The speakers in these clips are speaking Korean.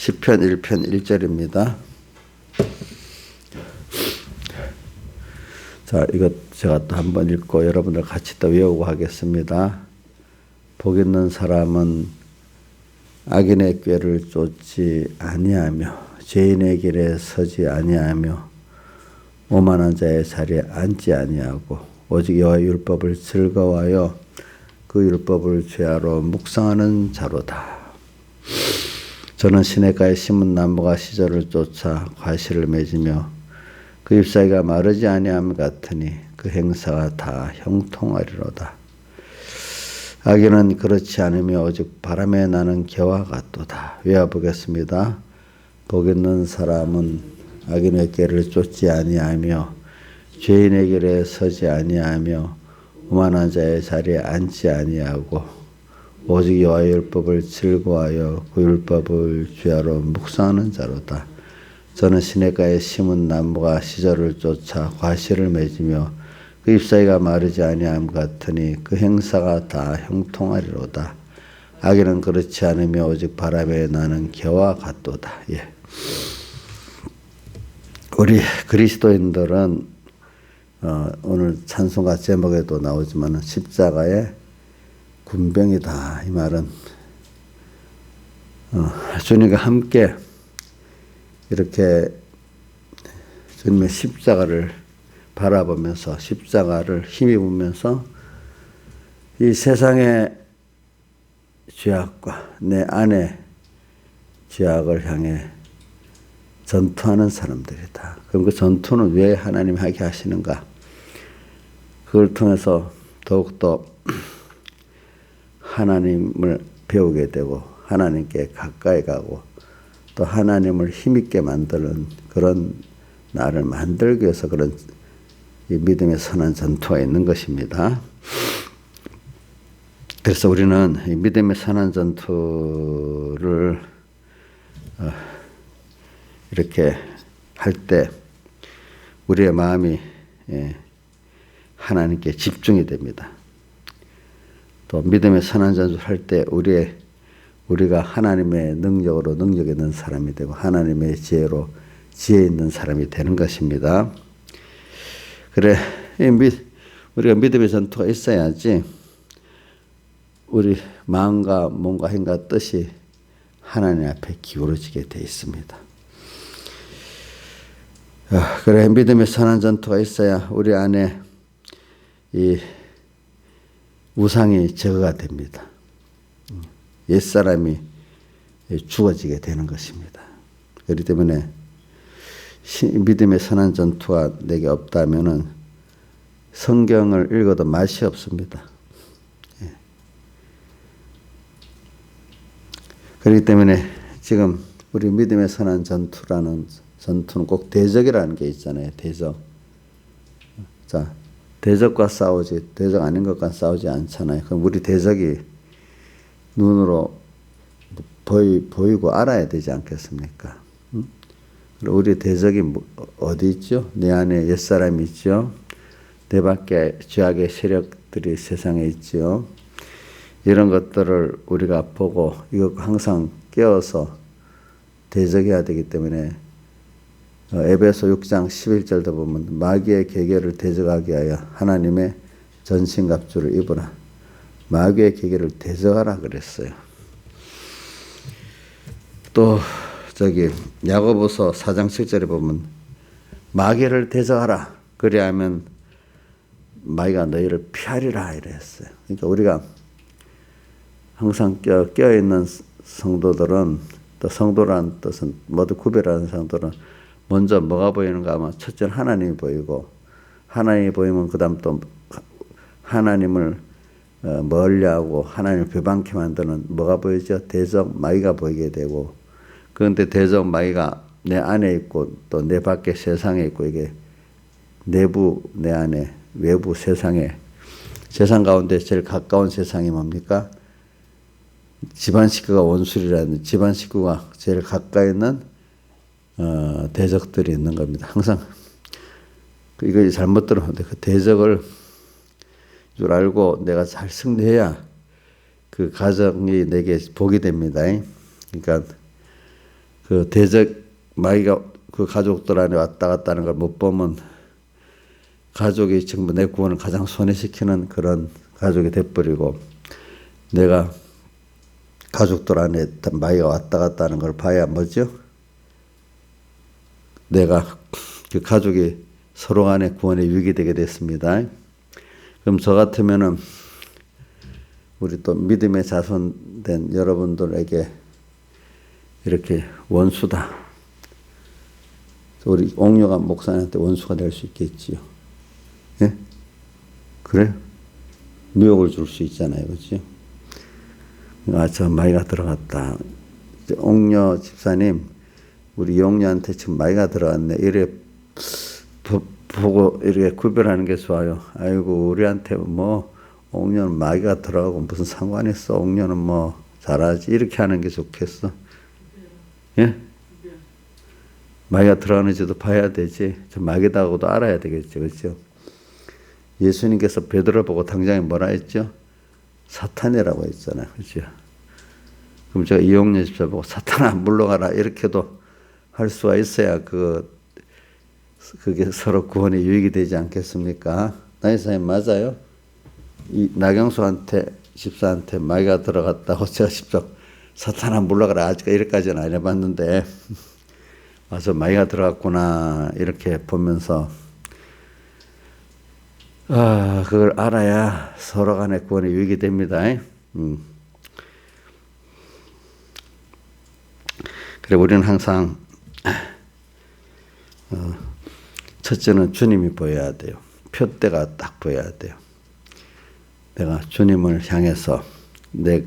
시편 1편 1절입니다. 자, 이것 제가 또 한번 읽고 여러분들 같이 또 외우고 하겠습니다. 복 있는 사람은 악인의 꾀를 쫓지 아니하며 죄인의 길에 서지 아니하며 오만한 자의 자리에 앉지 아니하고 오직 여호와의 율법을 즐거워하여 그 율법을 죄하러 묵상하는 자로다. 저는 시냇가에 심은 나무가 시절을 쫓아 과실을 맺으며 그 잎사귀가 마르지 아니함 같으니 그 행사가 다 형통하리로다. 악인은 그렇지 않으며 오직 바람에 나는 개와 같도다. 외워보겠습니다. 복 있는 사람은 악인의 길을 쫓지 아니하며 죄인의 길에 서지 아니하며 오만한 자의 자리에 앉지 아니하고 오직 여호와의 율법을 즐거워하여 그 율법을 죄하러 묵상하는 자로다. 저는 시냇가에 심은 나무가 시절을 쫓아 과실을 맺으며 그 잎사귀가 마르지 아니함 같으니 그 행사가 다 형통하리로다. 악인은 그렇지 않으며 오직 바람에 나는 개와 같도다. 예. 우리 그리스도인들은 오늘 찬송가 제목에도 나오지만 십자가의 군병이다. 이 말은 주님과 함께 이렇게 주님의 십자가를 바라보면서 십자가를 힘입으면서 이 세상의 죄악과 내 안의 죄악을 향해 전투하는 사람들이다. 그럼 그 전투는 왜 하나님이 하게 하시는가? 그걸 통해서 더욱더 하나님을 배우게 되고 하나님께 가까이 가고 또 하나님을 힘있게 만드는 그런 나를 만들기 위해서 그런 이 믿음의 선한 전투가 있는 것입니다. 그래서 우리는 이 믿음의 선한 전투를 이렇게 할 때 우리의 마음이 하나님께 집중이 됩니다. 또 믿음의 선한 전투를 할 때 우리가 하나님의 능력으로 능력 있는 사람이 되고 하나님의 지혜로 지혜 있는 사람이 되는 것입니다. 그래, 우리가 믿음의 전투가 있어야지 우리 마음과 몸과 힘과 뜻이 하나님 앞에 기울어지게 되어 있습니다. 그래, 믿음의 선한 전투가 있어야 우리 안에 이 우상이 제거가 됩니다. 옛사람이 죽어지게 되는 것입니다. 그렇기 때문에 믿음의 선한 전투가 내게 없다면은 성경을 읽어도 맛이 없습니다. 그렇기 때문에 지금 우리 믿음의 선한 전투라는 전투는 꼭 대적이라는 게 있잖아요. 대적. 자, 대적과 싸우지 대적 아닌 것과 싸우지 않잖아요. 그럼 우리 대적이 눈으로 보이고 알아야 되지 않겠습니까? 우리 대적이 어디 있죠? 내 안에 옛사람이 있죠? 내 밖에 죄악의 세력들이 세상에 있죠? 이런 것들을 우리가 보고 이거 항상 깨어서 대적해야 되기 때문에 에베소 6장 11절도 보면 마귀의 계계를 대적하게 하여 하나님의 전신갑주를 입으라. 마귀의 계계를 대적하라 그랬어요. 또 야고보서 4장 7절에 보면 마귀를 대적하라. 그리하면 마귀가 너희를 피하리라 이랬어요. 그러니까 우리가 항상 껴있는 성도들은 또 성도라는 뜻은 모두 구별하는 성도는 먼저 뭐가 보이는가 하면 첫째는 하나님이 보이고 하나님이 보이면 그 다음 또 하나님을 멀리하고 하나님을 배반케 만드는 뭐가 보이죠? 대적 마귀가 보이게 되고 그런데 대적 마귀가 내 안에 있고 또 내 밖에 세상에 있고 이게 내부 내 안에 외부 세상에 세상 가운데 제일 가까운 세상이 뭡니까? 집안 식구가 원수리라는 집안 식구가 제일 가까이 있는 대적들이 있는 겁니다. 항상 이거 잘못 들었는데 그 대적을 줄 알고 내가 잘 승리해야 그 가정이 내게 복이 됩니다. 그러니까 그 대적 마귀가 그 가족들 안에 왔다 갔다 하는 걸 못 보면 가족이 전부 내 구원을 가장 손해시키는 그런 가족이 돼버리고, 내가 가족들 안에 마귀가 왔다 갔다 하는 걸 봐야 뭐죠? 내가 그 가족이 서로 간에 구원에 유익이 되게 됐습니다. 그럼 저 같으면은 우리 또 믿음의 자손된 여러분들에게 이렇게 원수다. 우리 옥녀가 목사님한테 원수가 될 수 있겠지요. 예? 그래? 미혹을 줄 수 있잖아요. 그렇죠? 아, 저 마귀가 들어갔다. 옥녀 집사님, 우리 영녀한테 지금 마귀가 들어갔네. 이래 보고 이렇게 구별하는 게 좋아요. 아이고, 우리한테 뭐 옥녀는 마귀가 들어가고 무슨 상관이 있어. 옥녀는 뭐 잘하지. 이렇게 하는 게 좋겠어. 예? 마귀가 들어가는지도 봐야 되지. 저 마귀다고도 알아야 되겠죠. 그렇죠? 예수님께서 베드로 보고 당장에 뭐라 했죠? 사탄이라고 했잖아요. 그렇죠? 그럼 제가 이용녀 집사 보고 사탄아 물러가라 이렇게도 할 수가 있어야 그게 서로 구원에 유익이 되지 않겠습니까? 나이사님 맞아요? 이 나경수한테 집사한테 마귀가 들어갔다고 제가 직접 사탄아 물러가라 아직 이렇게까지는 안 해봤는데 와서 마귀가 들어갔구나 이렇게 보면서 그걸 알아야 서로 간에 구원에 유익이 됩니다. 그래 우리는 항상 첫째는 주님이 보여야 돼요. 표대가 딱 보여야 돼요. 내가 주님을 향해서 내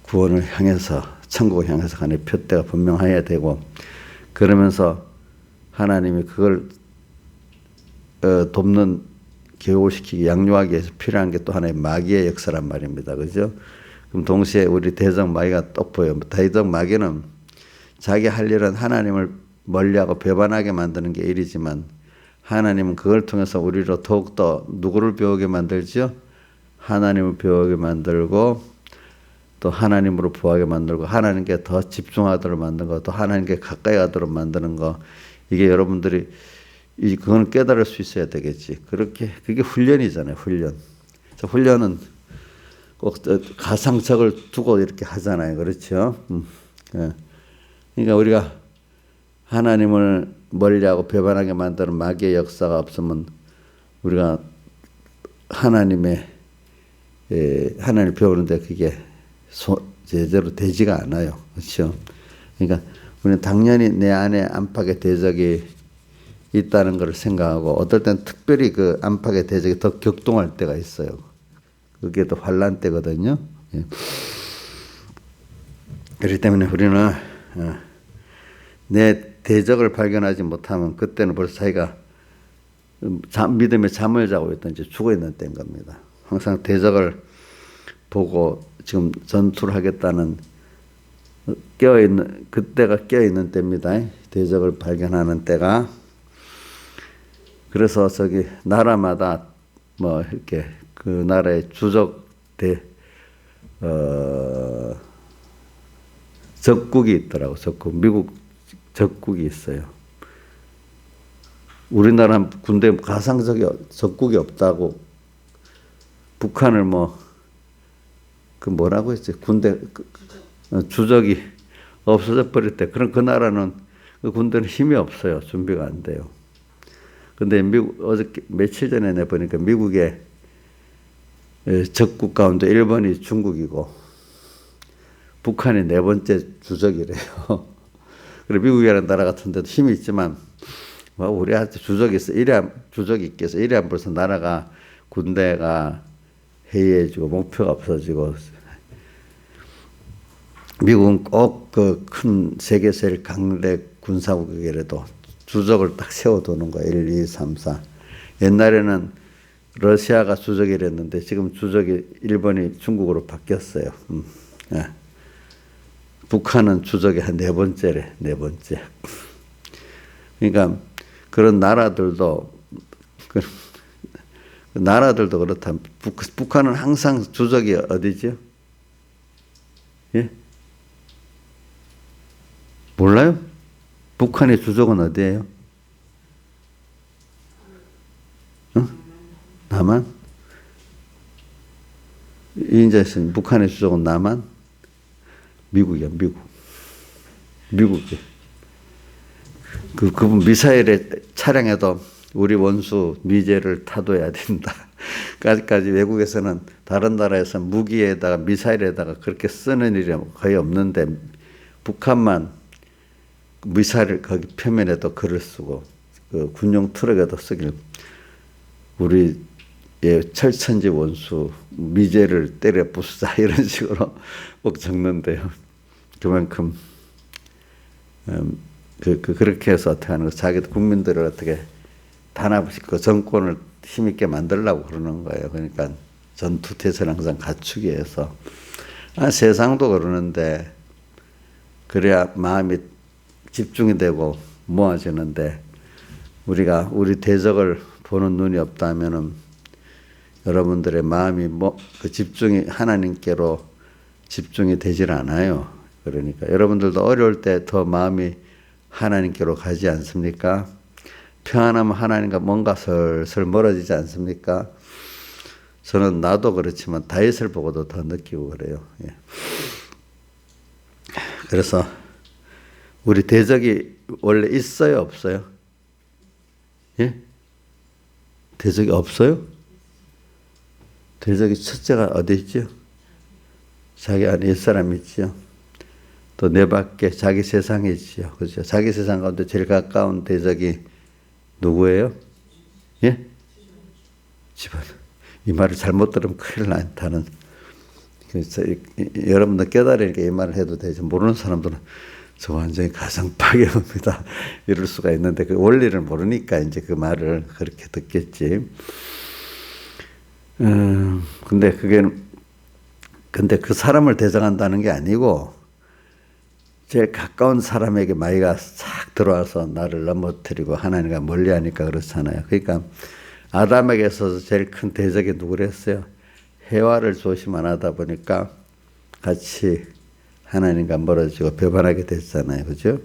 구원을 향해서 천국을 향해서 가는 표대가 분명해야 되고, 그러면서 하나님이 그걸 돕는 교육을 시키기 양육하기 위해서 필요한 게 또 하나의 마귀의 역사란 말입니다. 그죠? 그럼 동시에 우리 대적 마귀가 또 보여요. 대적 마귀는 자기 할 일은 하나님을 멀리하고 배반하게 만드는 게 일이지만, 하나님은 그걸 통해서 우리로 더욱더 누구를 배우게 만들죠? 하나님을 배우게 만들고 또 하나님으로 부하게 만들고 하나님께 더 집중하도록 만드는 거, 또 하나님께 가까이 가도록 만드는 거, 이게 여러분들이 그건 깨달을 수 있어야 되겠지. 그게 훈련이잖아요. 훈련은 꼭 가상책을 두고 이렇게 하잖아요. 그렇죠? 그러니까 우리가 하나님을 멀리하고 배반하게 만드는 마귀의 역사가 없으면 우리가 하나님을 배우는데 그게 제대로 되지가 않아요. 그렇죠? 그러니까 우리는 당연히 내 안에 안팎의 대적이 있다는 것을 생각하고, 어떨 땐 특별히 그 안팎의 대적이 더 격동할 때가 있어요. 그게 또 환난 때거든요. 그렇기 때문에 우리는 내 대적을 발견하지 못하면 그때는 벌써 자기가 믿음의 잠을 자고 있든지 죽어 있는 때인 겁니다. 항상 대적을 보고 지금 전투를 하겠다는 그때가 깨어있는 때입니다. 대적을 발견하는 때가. 그래서 나라마다 뭐 이렇게 그 나라의 적국이 있더라고. 미국 적국이 있어요. 우리나라 군대 가상적 적국이 없다고. 북한을 뭐라고 했지? 군대 주적이 없어져 버릴 때, 그 나라는 그 군대는 힘이 없어요. 준비가 안 돼요. 근데 어저께 며칠 전에 내보니까 미국의 적국 가운데 1번이 중국이고 북한이 4번째 주적이래요. 그리고 미국이라는 나라 같은 데도 힘이 있지만 우리한테 주적이 있어. 주적이 있겠어. 이래야 벌써 나라가 군대가 해이해지고 목표가 없어지고. 미국은 꼭 그 큰 세계 제일 강대 군사국이라도 주적을 딱 세워두는 거야. 1, 2, 3, 4. 옛날에는 러시아가 주적이랬는데 지금 주적이 1번이 중국으로 바뀌었어요. 예. 북한은 주적이 한 4번째래. 4번째. 그러니까 그런 나라들도 그렇다. 북한은 항상 주적이 어디죠? 예? 몰라요? 북한의 주적은 어디예요? 응? 남한? 이인자에서는 북한의 주적은 남한? 미국이야, 미국. 미국이. 그분 미사일의 차량에도 우리 원수 미제를 타도해야 된다. 까지 외국에서는 다른 나라에서 무기에다가 미사일에다가 그렇게 쓰는 일이 거의 없는데 북한만 미사일 거기 표면에도 글을 쓰고 그 군용 트럭에도 쓰길 우리의 철천지 원수 미제를 때려 부수자 이런 식으로 꼭 적는데요. 그만큼 그렇게 해서 어떻게 하는 거 자기도 국민들을 어떻게 단합시키고 정권을 힘있게 만들려고 그러는 거예요. 그러니까 전투태세를 항상 갖추기 위해서. 세상도 그러는데 그래야 마음이 집중이 되고 모아지는데 우리가 우리 대적을 보는 눈이 없다면은 여러분들의 마음이 그 집중이 하나님께로 집중이 되질 않아요. 그러니까 여러분들도 어려울 때 더 마음이 하나님께로 가지 않습니까? 평안하면 하나님과 뭔가 슬슬 멀어지지 않습니까? 저는 나도 그렇지만 다윗을 보고도 더 느끼고 그래요. 예. 그래서 우리 대적이 원래 있어요, 없어요? 예? 대적이 없어요? 대적이 첫째가 어디 있죠? 자기 안에 옛사람이 있죠. 또 내 밖에 자기 세상에 있죠. 그렇죠? 자기 세상 가운데 제일 가까운 대적이 누구예요? 예? 집안. 이 말을 잘못 들으면 큰일 난다는. 그래서 여러분들 깨달으니까 이 말을 해도 되죠. 모르는 사람들은 저 완전히 가정 파괴입니다. 이럴 수가 있는데 그 원리를 모르니까 이제 그 말을 그렇게 듣겠지. 근데 그 사람을 대적한다는 게 아니고 제일 가까운 사람에게 마귀가 싹 들어와서 나를 넘어뜨리고 하나님과 멀리하니까 그렇잖아요. 그러니까 아담에게 있어서 제일 큰 대적이 누구랬어요? 해와를 조심 안 하다 보니까 같이 하나님과 멀어지고 배반하게 됐잖아요. 그죠?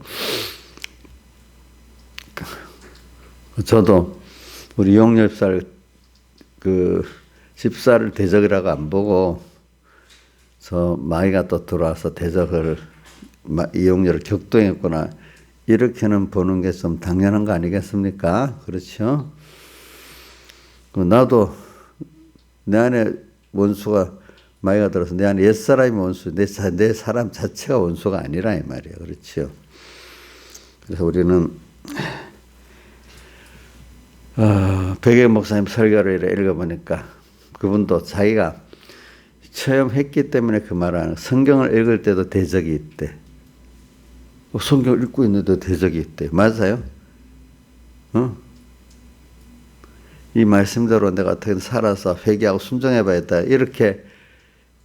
저도 우리 용렬살 집사를 대적이라고 안 보고 저 마귀가 또 들어와서 대적을 이용료를 격동했구나. 이렇게는 보는 게 좀 당연한 거 아니겠습니까? 그렇죠? 나도 내 안에 원수가 마귀가 들어서 내 안에 옛사람이 원수, 내 사람 자체가 원수가 아니라 이 말이에요. 그렇죠? 그래서 우리는 백의 목사님 설교를 읽어보니까 그분도 자기가 체험했기 때문에 그 말하는 성경을 읽을 때도 대적이 있대. 성경을 읽고 있는데 대적이 있대. 맞아요? 이 말씀대로 내가 어떻게 살아서 회개하고 순종해봐야겠다. 이렇게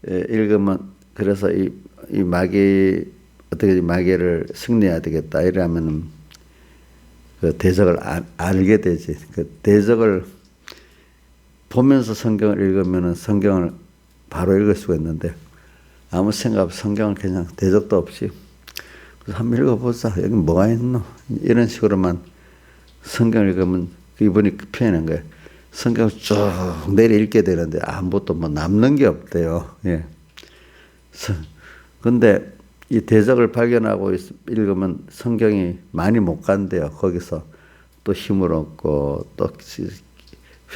읽으면 그래서 이 마귀 어떻게 마귀를 승리해야 되겠다. 이러면은 그 대적을 알게 되지. 그 대적을 보면서 성경을 읽으면은 성경을 바로 읽을 수가 있는데 아무 생각 없이 성경을 그냥 대적도 없이 그래서 한번 읽어보자. 여기 뭐가 있노? 이런 식으로만 성경을 읽으면 이분이 표현한 거예요. 성경을 쭉 내려 읽게 되는데 아무것도 뭐 남는 게 없대요. 예. 근데 이 대적을 발견하고 읽으면 성경이 많이 못 간대요. 거기서 또 힘을 얻고 또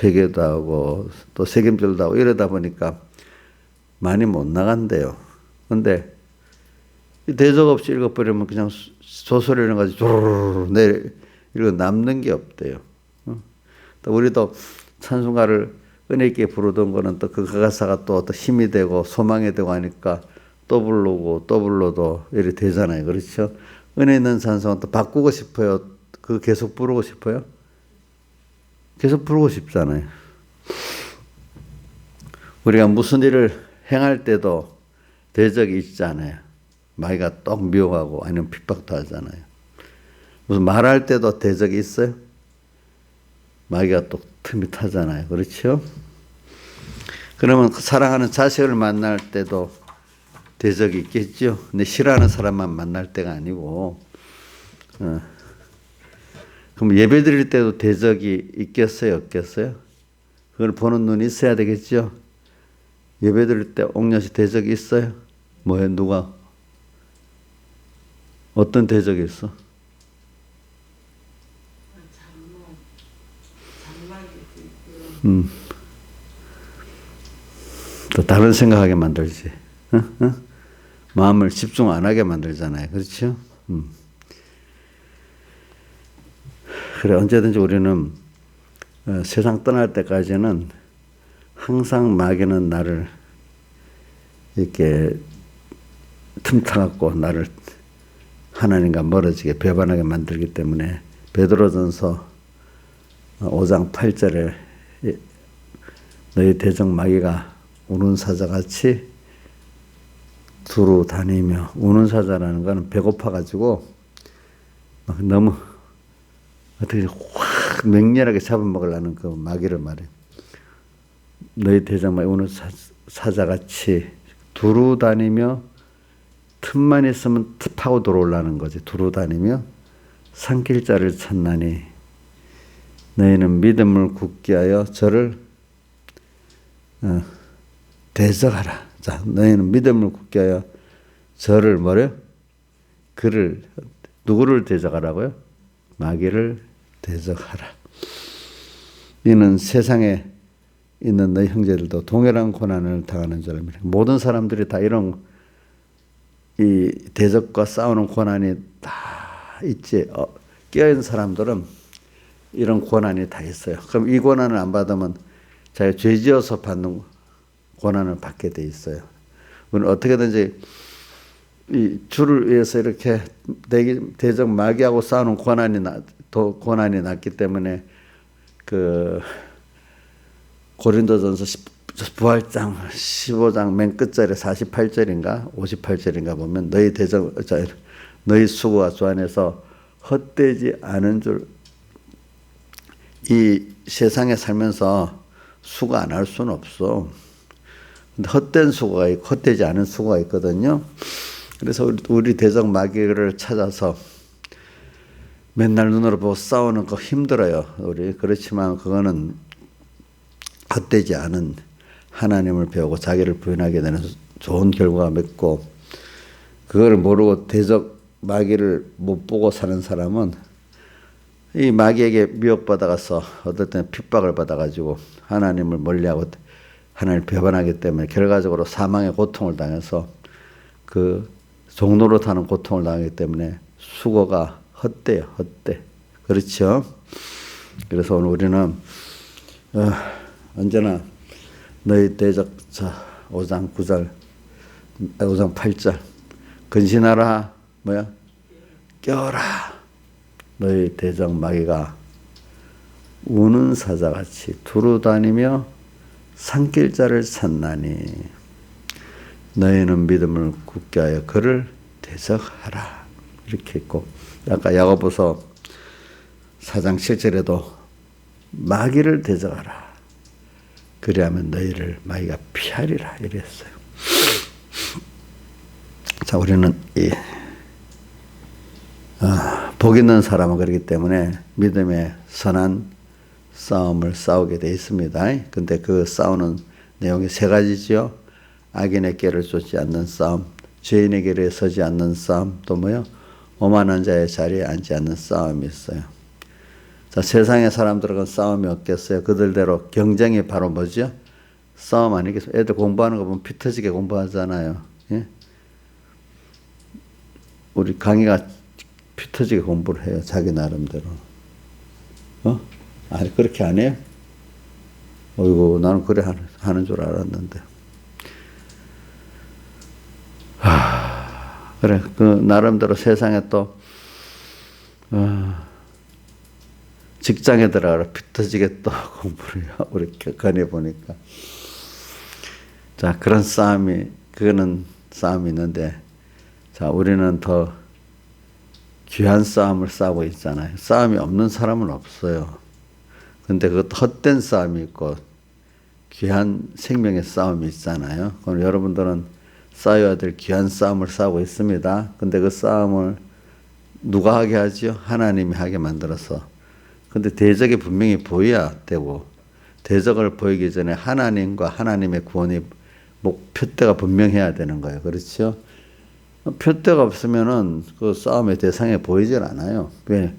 회개도 하고 또 책임질도 하고 이러다 보니까 많이 못 나간대요. 근데 대적 없이 읽어버리면 그냥 소설을 가지고 조르르 내려 읽어 남는 게 없대요. 또 우리도 찬송가를 은혜 있게 부르던 거는 또 그 가사가 또 힘이 되고 소망이 되고 하니까 또 부르고 또 불러도 이렇게 되잖아요. 그렇죠? 은혜 있는 찬송은 또 바꾸고 싶어요. 그거 계속 부르고 싶어요? 계속 부르고 싶잖아요. 우리가 무슨 일을 행할 때도 대적이 있잖아요. 마귀가 똑 미워하고 아니면 핍박도 하잖아요. 무슨 말할 때도 대적이 있어요? 마귀가 또 틈이 타잖아요. 그렇죠? 그러면 사랑하는 자식을 만날 때도 대적이 있겠죠. 근데 싫어하는 사람만 만날 때가 아니고 그럼 예배 드릴 때도 대적이 있겠어요, 없겠어요? 그걸 보는 눈이 있어야 되겠죠? 예배 드릴 때 옥녀시 대적이 있어요? 뭐예요, 누가? 어떤 대적이 있어? 또 다른 생각하게 만들지. 마음을 집중 안 하게 만들잖아요. 그렇죠? 그래, 언제든지 우리는 세상 떠날 때까지는 항상 마귀는 나를 이렇게 틈타갖고 나를 하나님과 멀어지게 배반하게 만들기 때문에 베드로전서 5장 8절에 너희 대적 마귀가 우는 사자같이 두루 다니며, 우는 사자라는 거는 배고파가지고 막 너무 어떻게 확 맹렬하게 잡아먹으려는 그 마귀를 말해. 너희 대적 마귀 우는 사자같이 두루 다니며, 틈만 있으면 파고 들어오려는 거지. 두루 다니며 산길자를 찾나니 너희는 믿음을 굳게 하여 저를 대적하라. 자, 너희는 믿음을 굳게 하여 저를 뭐래요? 그를, 누구를 대적하라고요? 마귀를 대적하라. 이는 세상에 있는 너희 형제들도 동일한 고난을 당하는 줄 압니다. 모든 사람들이 다 이런 이 대적과 싸우는 고난이 다 있지. 깨어있는 사람들은 이런 고난이 다 있어요. 그럼 이 고난을 안 받으면 자기가 죄지어서 받는 고난을 받게 돼 있어요. 우리는 어떻게든지 이 주를 위해서 이렇게 대적 마귀하고 싸우는 고난이 났기 때문에 그 고린도전서 부활장 15장 맨 끝절에 48절인가 58절인가 보면 너희 수고가 주 안에서 헛되지 않은 줄, 이 세상에 살면서 수고 안 할 수는 없어. 근데 헛된 수고가 있고 헛되지 않은 수고가 있거든요. 그래서 우리 대적 마귀를 찾아서 맨날 눈으로 보고 싸우는 거 힘들어요. 우리 그렇지만 그거는 헛되지 않은 하나님을 배우고 자기를 부인하게 되는 좋은 결과가 맺고, 그걸 모르고 대적 마귀를 못 보고 사는 사람은 이 마귀에게 미혹받아가서 어떨 때는 핍박을 받아가지고 하나님을 멀리하고 하나님을 배반하기 때문에 결과적으로 사망의 고통을 당해서 그 종로로 타는 고통을 당하기 때문에 수고가 헛되요, 헛돼. 그렇죠? 그래서 오늘 우리는 언제나 너희 대적 5장 9절, 5장 8절 근신하라, 뭐야? 깨어라. 너희 대적 마귀가 우는 사자같이 두루 다니며 산길자를 찾나니 너희는 믿음을 굳게 하여 그를 대적하라. 이렇게 있고, 아까 야고보서 4장 7절에도 마귀를 대적하라. 그리하면 너희를 마귀가 피하리라. 이랬어요. 자, 우리는 복 있는 사람은 그렇기 때문에 믿음의 선한 싸움을 싸우게 되어 있습니다. 근데 그 싸우는 내용이 세 가지죠. 악인의 길을 쫓지 않는 싸움, 죄인의 길에 서지 않는 싸움, 또 뭐요? 오만한 자의 자리에 앉지 않는 싸움이 있어요. 자, 세상의 사람들은 싸움이 없겠어요. 그들대로 경쟁이 바로 뭐죠? 싸움 아니겠어요? 애들 공부하는 거 보면 피 터지게 공부하잖아요. 예? 우리 강의가 피 터지게 공부를 해요. 자기 나름대로. 아니, 그렇게 안 해요? 어이구, 나는 그래 하는 줄 알았는데. 그래, 그 나름대로 세상에 또 직장에 들어가라 피 터지게 또 공부를 해요. 우리 견해 보니까. 자, 그런 그거는 싸움이 있는데, 자, 우리는 더 귀한 싸움을 싸우고 있잖아요. 싸움이 없는 사람은 없어요. 근데 그것도 헛된 싸움이 있고 귀한 생명의 싸움이 있잖아요. 그럼 여러분들은 싸워야 될 귀한 싸움을 싸우고 있습니다. 근데 그 싸움을 누가 하게 하지요? 하나님이 하게 만들어서. 근데 대적이 분명히 보여야 되고, 대적을 보이기 전에 하나님과 하나님의 구원이 표대가 분명해야 되는 거예요. 그렇죠? 표대가 없으면은 그 싸움의 대상에 보이질 않아요. 왜?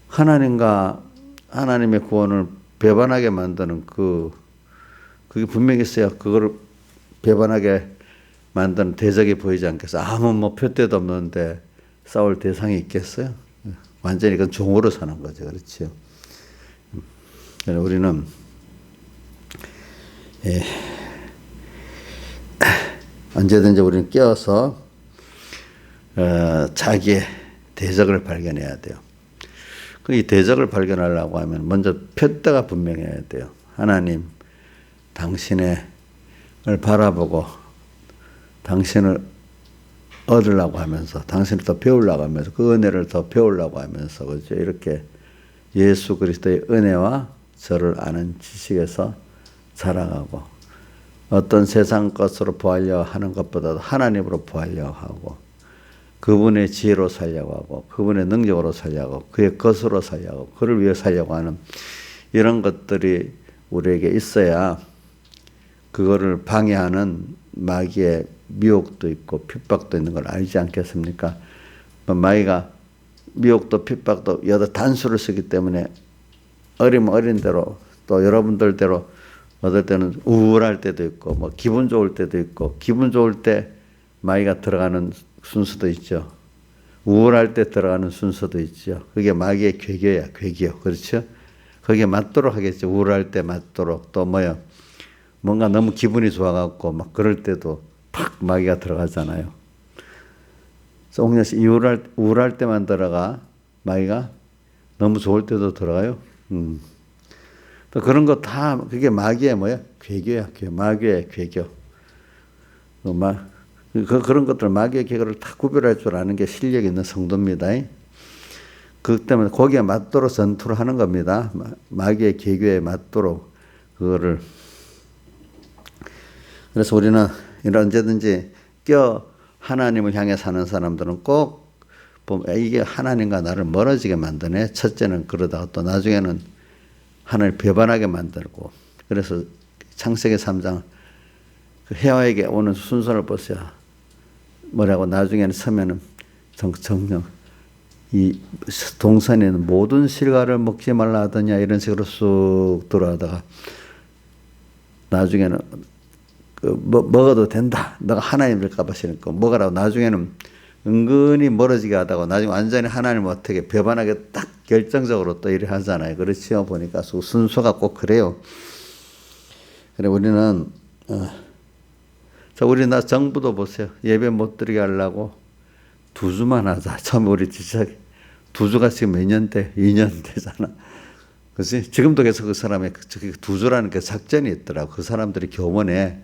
하나님과 하나님의 구원을 배반하게 만드는 그게 분명히 있어야 그거를 배반하게 만드는 대적이 보이지 않겠어. 아무 뭐 표대도 없는데 싸울 대상이 있겠어요? 완전히 그건 종으로 사는 거죠. 그렇죠? 우리는 언제든지 우리는 깨어서 자기의 대적을 발견해야 돼요. 이 대적을 발견하려고 하면 먼저 표대가 분명해야 돼요. 하나님, 당신을 바라보고 당신을 얻으려고 하면서, 당신을 더 배우려고 하면서, 그 은혜를 더 배우려고 하면서, 그렇죠? 이렇게 예수 그리스도의 은혜와 저를 아는 지식에서 자라가고, 어떤 세상 것으로 보하려 하는 것보다도 하나님으로 보하려고 하고, 그분의 지혜로 살려고 하고, 그분의 능력으로 살려고 하고, 그의 것으로 살려고 하고, 그를 위해 살려고 하는 이런 것들이 우리에게 있어야 그거를 방해하는 마귀의 미혹도 있고 핍박도 있는 걸 알지 않겠습니까? 마귀가 미혹도 핍박도 여러 단수를 쓰기 때문에 어리면 어린 대로, 또 여러분들대로 어떨 때는 우울할 때도 있고, 뭐 기분 좋을 때도 있고, 기분 좋을 때 마귀가 들어가는 순서도 있죠. 우울할 때 들어가는 순서도 있죠. 그게 마귀의 괴교야, 괴교. 그렇죠? 거기에 맞도록 하겠죠. 우울할 때 맞도록. 또 뭐요? 뭔가 너무 기분이 좋아갖고 막 그럴 때도 팍 마귀가 들어가잖아요. 그래서 옥녀 씨, 우울할 때만 들어가 마귀가? 너무 좋을 때도 들어가요? 또 그런 거 다 그게 마귀의 뭐야? 괴교야. 마귀의 괴교. 그런 것들 마귀의 괴교를 다 구별할 줄 아는 게 실력 있는 성도입니다. 그 때문에 거기에 맞도록 전투를 하는 겁니다. 마귀의 괴교에 맞도록 그거를. 그래서 우리는 언제든지 하나님을 향해 사는 사람들은 꼭 보면 이게 하나님과 나를 멀어지게 만드네. 첫째는 그러다가 또 나중에는 하나님을 배반하게 만들고. 그래서 창세기 3장 그 해와에게 오는 순서를 보세요. 뭐라고 나중에는 서면은 정령 이 동산에는 모든 실과를 먹지 말라 하더냐 이런 식으로 쑥 들어가다가 나중에는 먹어도 된다. 너가 하나님일까 봐 싫은 거 먹으라고. 나중에는 은근히 멀어지게 하다가 나중에 완전히 하나님을 어떻게 배반하게 딱 결정적으로 또 이래 하잖아요. 그렇지요. 보니까 순서가 꼭 그래요. 그래 우리는 우리 정부도 보세요. 예배 못 드리게 하려고 2주만 하자. 처음에 우리 지적이 2주가 지금 몇 년 돼? 2년 되잖아. 그렇지? 지금도 계속 그 사람의 2주라는 그 작전이 있더라고. 그 사람들이 교문에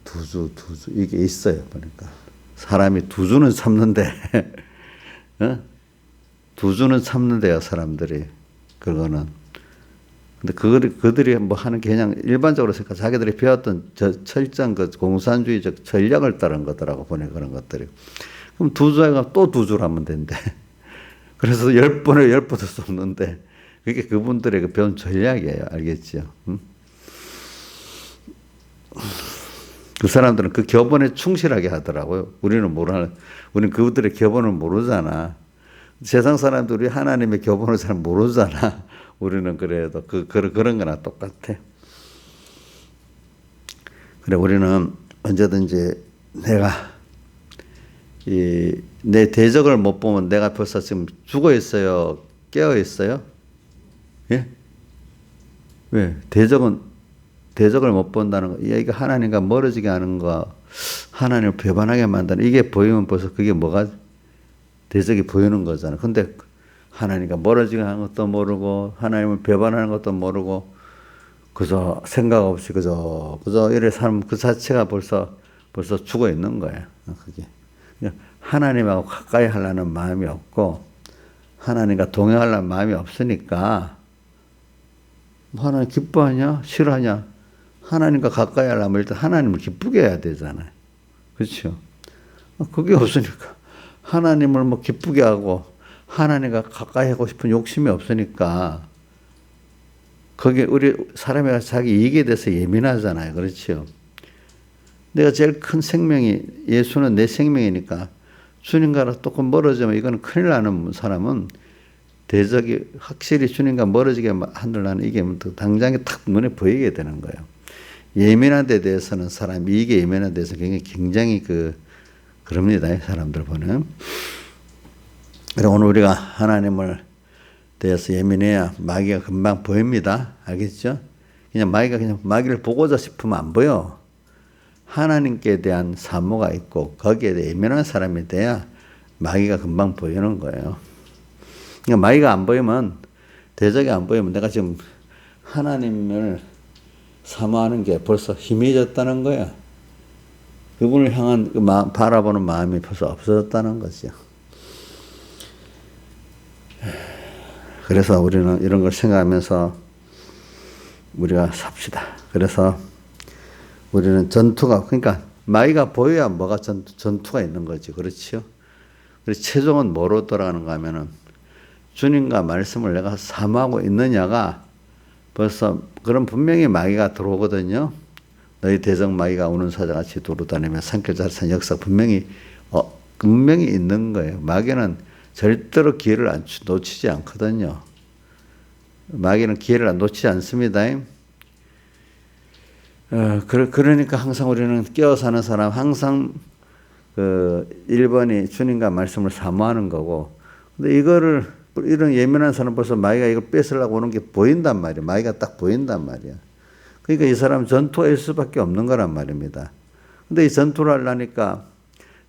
2주 이게 있어요. 보니까 사람이 2주는 참는데 2주는 참는데요. 사람들이 그거는. 근데 그들이 뭐 하는 게 그냥 일반적으로 생각, 자기들이 배웠던 철저한 그 공산주의적 전략을 따른 거더라고, 보내 그런 것들이. 그럼 2주가 또 2주를 하면 된대. 그래서 10번을 10번도 쏟는데, 그게 그분들의 그 배운 전략이에요. 알겠지요? 그 사람들은 그 교본에 충실하게 하더라고요. 우리는 우리는 그들의 교본을 모르잖아. 세상 사람들이 하나님의 교본을 잘 모르잖아. 우리는 그래도 그런 거나 똑같아. 그래, 우리는 언제든지 내가 내 대적을 못 보면 내가 벌써 지금 죽어 있어요? 깨어 있어요? 예? 왜? 대적을 못 본다는 거. 이게 하나님과 멀어지게 하는 거, 하나님을 배반하게 만드는, 이게 보이면 벌써 그게 뭐가 대적이 보이는 거잖아. 근데 하나님과 멀어지게 하는 것도 모르고, 하나님을 배반하는 것도 모르고, 그저 생각 없이 그저 이래 사람 그 자체가 벌써 죽어 있는 거야. 그게. 하나님하고 가까이 하려는 마음이 없고, 하나님과 동행하려는 마음이 없으니까, 하나님 기뻐하냐? 싫어하냐? 하나님과 가까이 하려면 일단 하나님을 기쁘게 해야 되잖아요. 그렇죠? 그게 없으니까 하나님을 뭐 기쁘게 하고 하나님과 가까이 하고 싶은 욕심이 없으니까 거기에 우리 사람이 자기 이익에 대해서 예민하잖아요. 그렇죠? 내가 제일 큰 생명이 예수는 내 생명이니까 주님과는 조금 멀어지면 이건 큰일 나는 사람은 대적이 확실히 주님과 멀어지게 한다는 이게 당장에 탁 눈에 보이게 되는 거예요. 예민한 데 대해서는 사람이 이게 예민한 데서 굉장히 그럽니다. 사람들 보면. 그리고 오늘 우리가 하나님을 대해서 예민해야 마귀가 금방 보입니다. 알겠죠? 그냥 마귀를 보고자 싶으면 안 보여. 하나님께 대한 사모가 있고 거기에 대해 예민한 사람이 돼야 마귀가 금방 보이는 거예요. 그러니까 마귀가 안 보이면 대적이 안 보이면 내가 지금 하나님을 사모하는 게 벌써 희미해졌다는 거야. 그분을 향한 바라보는 마음이 벌써 없어졌다는 거죠. 그래서 우리는 이런 걸 생각하면서 우리가 삽시다. 그래서 우리는 그러니까 마귀가 보여야 뭐가 전투가 있는 거지. 그렇죠? 그래서 최종은 뭐로 돌아가는가 하면은 주님과 말씀을 내가 사모하고 있느냐가 벌써 그런 분명히 마귀가 들어오거든요. 너희 대적 마귀가 우는 사자같이 돌아다니며 산길자산 역사 분명히 있는 거예요. 마귀는 절대로 기회를 놓치지 않거든요. 마귀는 기회를 놓치지 않습니다. 그러니까 항상 우리는 깨어 사는 사람 항상 1번이 주님과 말씀을 사모하는 거고, 근데 이런 예민한 사람 벌써 마귀가 이걸 뺏으려고 오는 게 보인단 말이에요. 마귀가 딱 보인단 말이야. 그러니까 이 사람 전투가 있을 수밖에 없는 거란 말입니다. 근데 이 전투를 하려니까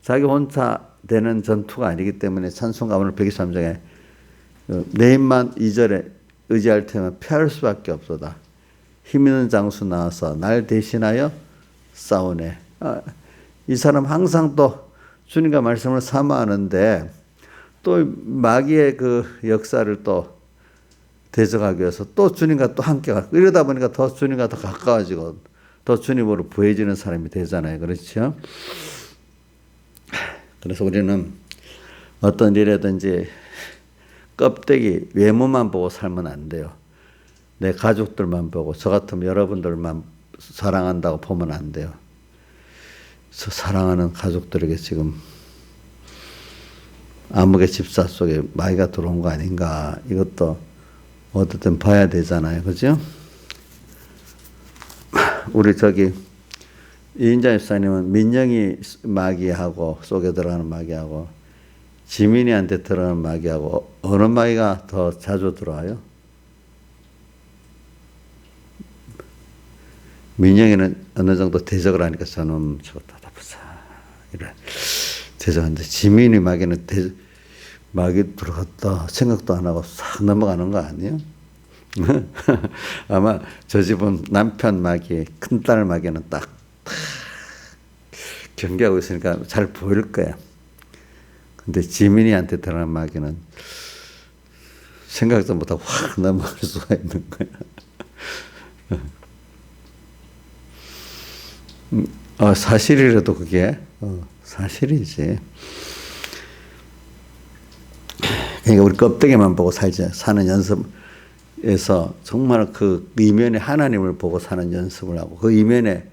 자기 혼자 되는 전투가 아니기 때문에 찬송가 오늘 123장에 내 힘만 2절에 의지할 테면 패할 수밖에 없도다. 힘 있는 장수 나와서 날 대신하여 싸우네. 이 사람 항상 또 주님과 말씀을 사모하는데 또 마귀의 역사를 또 대적하기 위해서 또 주님과 또 함께 가고 이러다 보니까 더 주님과 더 가까워지고 더 주님으로 부해지는 사람이 되잖아요. 그렇죠? 그래서 우리는 어떤 일이든지 껍데기 외모만 보고 살면 안 돼요. 내 가족들만 보고 저 같으면 여러분들만 사랑한다고 보면 안 돼요. 저 사랑하는 가족들에게 지금 암흑의 집사 속에 마귀가 들어온 거 아닌가, 이것도 어쨌든 봐야 되잖아요. 그죠? 우리 이인자 집사님은 민영이 마귀하고 속에 들어가는 마귀하고 지민이한테 들어가는 마귀하고 어느 마귀가 더 자주 들어와요? 민영이는 어느 정도 대적을 하니까 저는 저것다 보자 이래 대적하는데 지민이 마귀는 마귀 들어갔다 생각도 안 하고 싹 넘어가는 거 아니에요? 아마 저 집은 남편 마귀, 큰딸 마귀는 딱 경계하고 있으니까 잘 보일 거야. 근데 지민이한테 들어간 마귀는 생각도 못하고 확 넘어갈 수가 있는 거야. 사실이라도 그게 사실이지. 그러니까 우리 껍데기만 보고 사는 연습에서 정말 그 이면에 하나님을 보고 사는 연습을 하고 그 이면에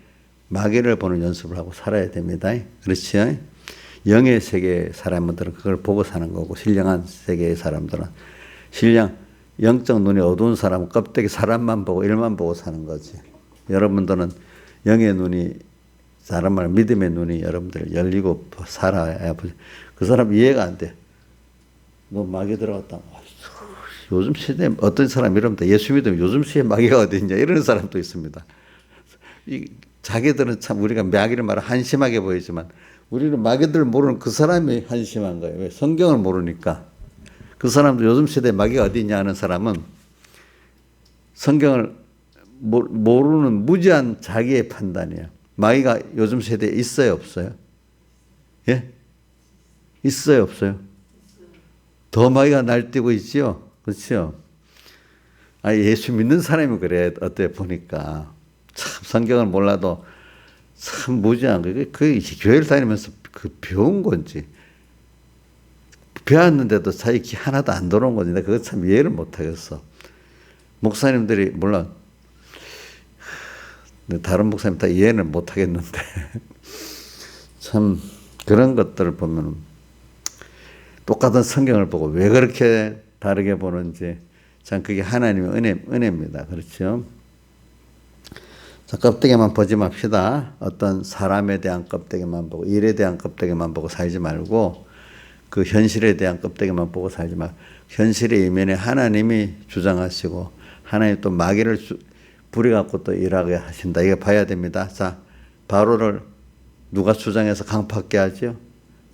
마귀를 보는 연습을 하고 살아야 됩니다. 그렇죠? 영의 세계 사람들은 그걸 보고 사는 거고 신령한 세계의 사람들은 영적 눈이 어두운 사람은 껍데기 사람만 보고 일만 보고 사는 거지. 여러분들은 영의 눈이 사람 말 믿음의 눈이 여러분들 열리고 살아야 그 사람 이해가 안 돼. 너 마귀 들어갔다. 요즘 시대에 어떤 사람 이러면 예수 믿으면 요즘 시대에 마귀가 어디 있냐 이러는 사람도 있습니다. 자기들은 참 우리가 마귀를 말하 한심하게 보이지만 우리는 마귀들 모르는 그 사람이 한심한 거예요. 왜? 성경을 모르니까. 그 사람도 요즘 시대에 마귀가 어디 있냐 하는 사람은 성경을 모르는 무지한 자기의 판단이에요. 마귀가 요즘 세대에 있어요, 없어요? 예? 있어요, 없어요? 더 마귀가 날뛰고 있지요? 그렇죠? 예수 믿는 사람이 그래. 어때 보니까. 참 성경을 몰라도 참 무지한 거. 그 교회를 다니면서 배운 건지. 배웠는데도 자기 귀 하나도 안 들어온 거지. 내가 그거 참 이해를 못 하겠어. 목사님들이 물론 다른 목사님 다 이해는 못 하겠는데 참 그런 것들을 보면 똑같은 성경을 보고 왜 그렇게 다르게 보는지 참 그게 하나님의 은혜입니다. 그렇죠? 자, 껍데기만 보지 맙시다. 어떤 사람에 대한 껍데기만 보고 일에 대한 껍데기만 보고 살지 말고 그 현실에 대한 껍데기만 보고 살지 말고 현실의 이면에 하나님이 주장하시고 하나님 또 마귀를 부려갖고 또 일하게 하신다. 이게 봐야 됩니다. 자, 바로를 누가 주장해서 강팍게 하죠?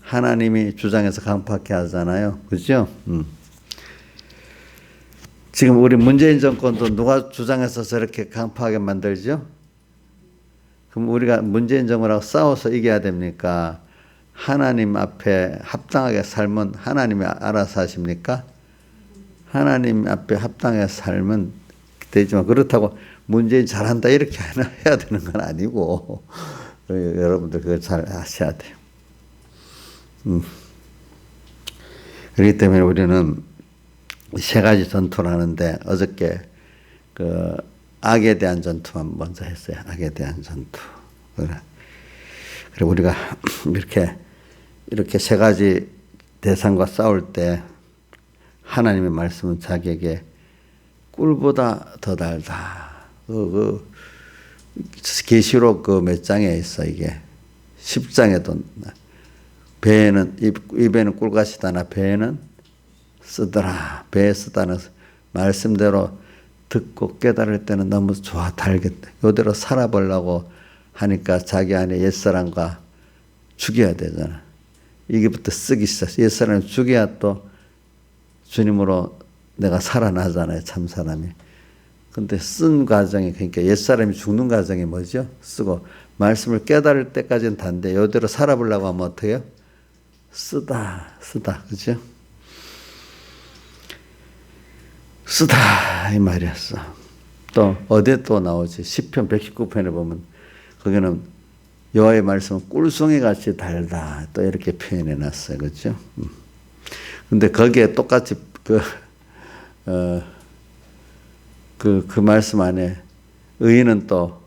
하나님이 주장해서 강팍게 하잖아요. 그죠? 지금 우리 문재인 정권도 누가 주장해서 저렇게 강팍하게 만들죠? 그럼 우리가 문재인 정권하고 싸워서 이겨야 됩니까? 하나님 앞에 합당하게 살면 하나님이 알아서 하십니까? 하나님 앞에 합당하게 살면 되지만 그렇다고 문재인 잘한다 이렇게 해야 되는 건 아니고 여러분들 그걸 잘 아셔야 돼요. 그렇기 때문에 우리는 세 가지 전투를 하는데 어저께 그 악에 대한 전투만 먼저 했어요. 악에 대한 전투. 그리고 우리가 이렇게 세 가지 대상과 싸울 때 하나님의 말씀은 자기에게 꿀보다 더 달다. 계시록 그 몇 장에 있어 이게 10장에도 배에는 입에는 꿀같이다나 배에는 쓰더라. 배에 쓰다는 말씀대로 듣고 깨달을 때는 너무 좋아 달겠다. 이대로 살아보려고 하니까 자기 안에 옛사람과 죽여야 되잖아. 이게부터 쓰기 시작. 옛사람을 죽여야 또 주님으로 내가 살아나잖아요. 참사람이. 근데 쓴 과정이 그러니까 옛사람이 죽는 과정이 뭐죠? 쓰고 말씀을 깨달을 때까지는 단데 이대로 살아보려고 하면 어떻게 해요? 쓰다. 그죠? 쓰다 이 말이었어. 또 어디에 또 나오지? 시편 119편에 보면 거기는 여호와의 말씀은 꿀송이 같이 달다. 또 이렇게 표현해 놨어요. 그렇죠? 근데 거기에 똑같이 그 말씀 안에 의인은 또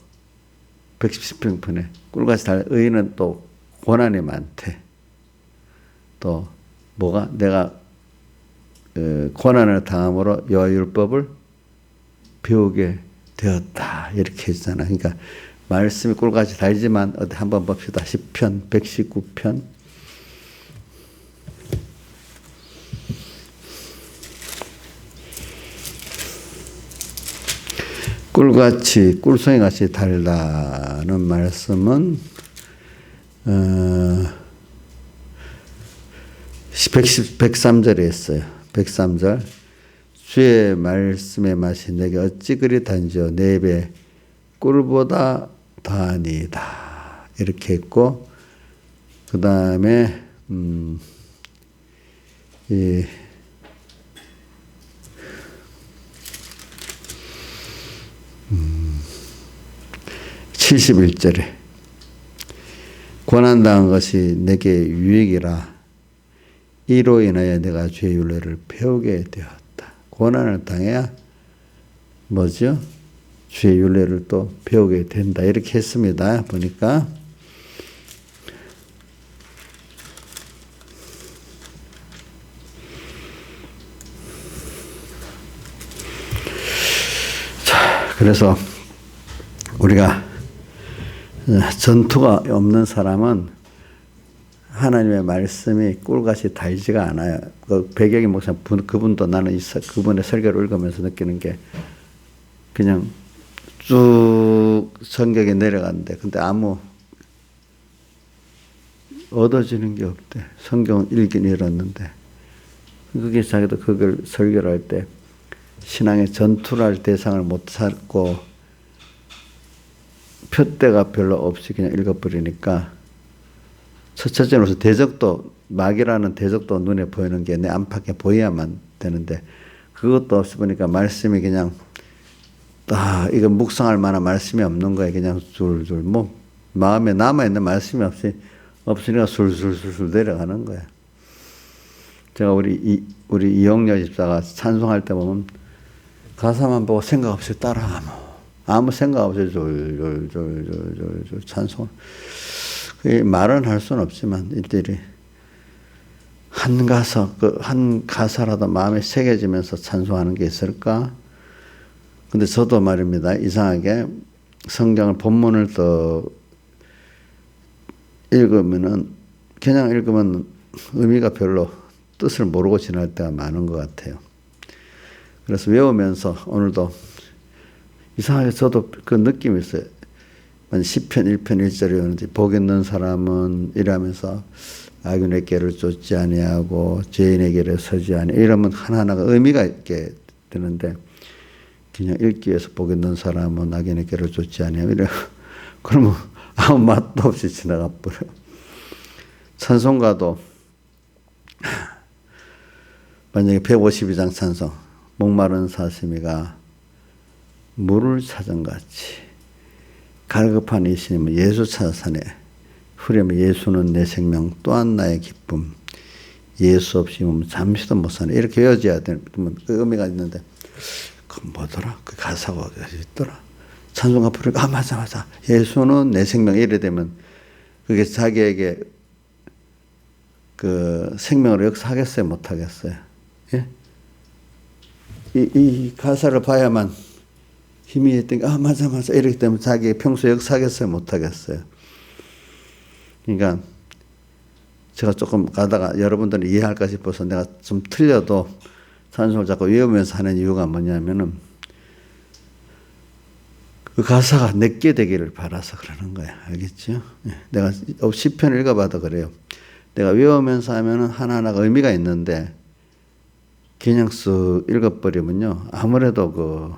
110편에 꿀같이 달다. 의인은 또 고난이 많대. 또 뭐가 내가 고난을 당함으로 여호와의 율법을 배우게 되었다. 이렇게 했잖아. 그러니까 말씀이 꿀같이 달지만 어디 한번 봅시다. 시편 119편. 꿀송이같이 달다는 말씀은 103절에 있어요. 103절. 주의 말씀의 맛이 내게 어찌 그리 단지요 내 입에 꿀보다 더하니이다. 이렇게 했고 그 다음에 71절에 고난당한 것이 내게 유익이라 이로 인하여 내가 주의 율례를 배우게 되었다. 고난을 당해야 뭐죠? 주의 율례를 또 배우게 된다. 이렇게 했습니다. 보니까 자, 그래서 우리가 전투가 없는 사람은 하나님의 말씀이 꿀같이 달지가 않아요. 그 백영희 목사 그분도 나는 그분의 설교를 읽으면서 느끼는 게 그냥 쭉 성경에 내려가는데 근데 아무 얻어지는 게 없대. 성경은 읽긴 읽었는데 그게 자기도 그걸 설교를 할 때 신앙의 전투를 할 대상을 못 찾고 표대가 별로 없이 그냥 읽어버리니까 첫째로서 대적도 마귀라는 대적도 눈에 보이는 게 내 안팎에 보여야만 되는데 그것도 없이 보니까 말씀이 그냥 이거 묵상할 만한 말씀이 없는 거예요. 그냥 줄줄 뭐 마음에 남아있는 말씀이 없으니까 술술술술 내려가는 거야. 제가 우리 이영렬 집사가 찬송할 때 보면 가사만 보고 생각 없이 따라하면 아무 생각 없이 졸졸졸졸졸 찬송. 말은 할 수는 없지만 이들이 한 가사라도 마음에 새겨지면서 찬송하는 게 있을까? 근데 저도 말입니다. 이상하게 성경을 본문을 더 읽으면은 그냥 읽으면 의미가 별로 뜻을 모르고 지날 때가 많은 것 같아요. 그래서 외우면서 오늘도 이상하게 저도 그 느낌이 있어요. 시편 1편 1절에 오는데 복 있는 사람은 이러면서 악인의 길을 쫓지 아니하고 죄인의 길에 서지 아니 이러면 하나하나가 의미가 있게 되는데 그냥 읽기 위해서 복 있는 사람은 악인의 길을 쫓지 아니하고 이래 그러면 아무 맛도 없이 지나가 버려요. 찬송가도 만약에 152장 찬송 목마른 사슴이가 물을 찾은 같이 갈급한 이심은 예수 찾아사네 후렴에 예수는 내 생명 또한 나의 기쁨 예수 없이 잠시도 못 사네 이렇게 외워져야 되는 그 의미가 있는데 그 뭐더라 그 가사가 어디 있더라 찬송가 부르니까 맞아 예수는 내 생명 이래 되면 그게 자기에게 그 생명으로 역사하겠어요 못하겠어요 예? 이 가사를 봐야만 힘이 있던 게 맞아 이렇기 때문에 자기 평소에 역사하겠어요 못하겠어요. 그러니까 제가 조금 가다가 여러분들은 이해할까 싶어서 내가 좀 틀려도 찬송을 자꾸 외우면서 하는 이유가 뭐냐면은 그 가사가 내게 되기를 바라서 그러는 거야. 알겠죠? 내가 시편 읽어봐도 그래요. 내가 외우면서 하면은 하나하나가 의미가 있는데 그냥 쓱 읽어버리면요. 아무래도 그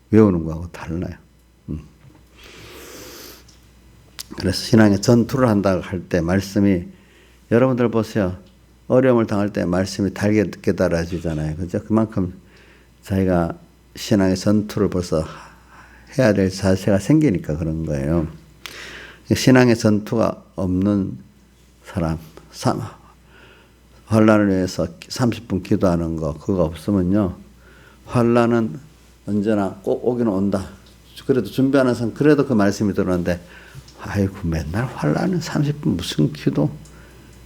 외우는 거하고 달라요. 그래서 신앙의 전투를 한다고 할 때 말씀이 여러분들 보세요. 어려움을 당할 때 말씀이 달게 깨달아지잖아요. 그죠? 그만큼 자기가 신앙의 전투를 벌써 해야 될 자세가 생기니까 그런 거예요. 신앙의 전투가 없는 사람, 환난을 위해서 30분 기도하는 거 그거 없으면요. 환난은 언제나 꼭 오기는 온다. 그래도 준비하는 사람 그래도 그 말씀이 들어오는데 아이고 맨날 환난은 30분 무슨 기도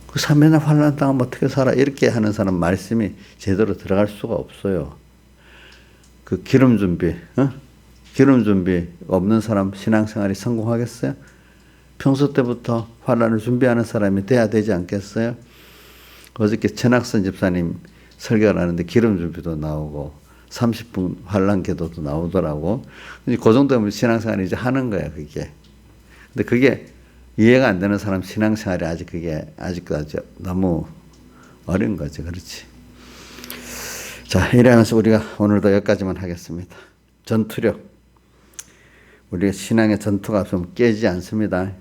그 맨날 환난 당하면 어떻게 살아 이렇게 하는 사람 말씀이 제대로 들어갈 수가 없어요. 그 기름 준비 기름 준비 없는 사람 신앙생활이 성공하겠어요? 평소 때부터 환난을 준비하는 사람이 돼야 되지 않겠어요? 어저께 천학선 집사님 설교를 하는데 기름 준비도 나오고 30분 환난 기도도 나오더라고. 그 정도면 신앙생활을 이제 하는 거야 그게. 근데 그게 이해가 안 되는 사람 신앙생활이 아직도 너무 어린 거지. 그렇지. 자, 이러면서 우리가 오늘도 여기까지만 하겠습니다. 전투력. 우리가 신앙의 전투가 없으면 깨지지 않습니다.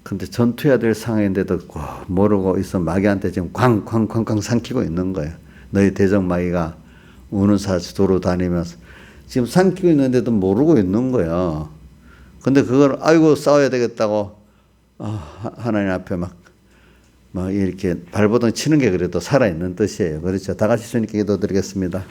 근데 전투해야 될 상황인데도 모르고 있어 마귀한테 지금 쾅쾅쾅쾅 삼키고 있는 거예요. 너희 대적 마귀가 우는 사지 도로 다니면서 지금 삼키고 있는데도 모르고 있는 거야. 근데 그걸 아이고 싸워야 되겠다고 하나님 앞에 막 이렇게 발버둥 치는 게 그래도 살아있는 뜻이에요. 그렇죠. 다 같이 주님께 기도드리겠습니다.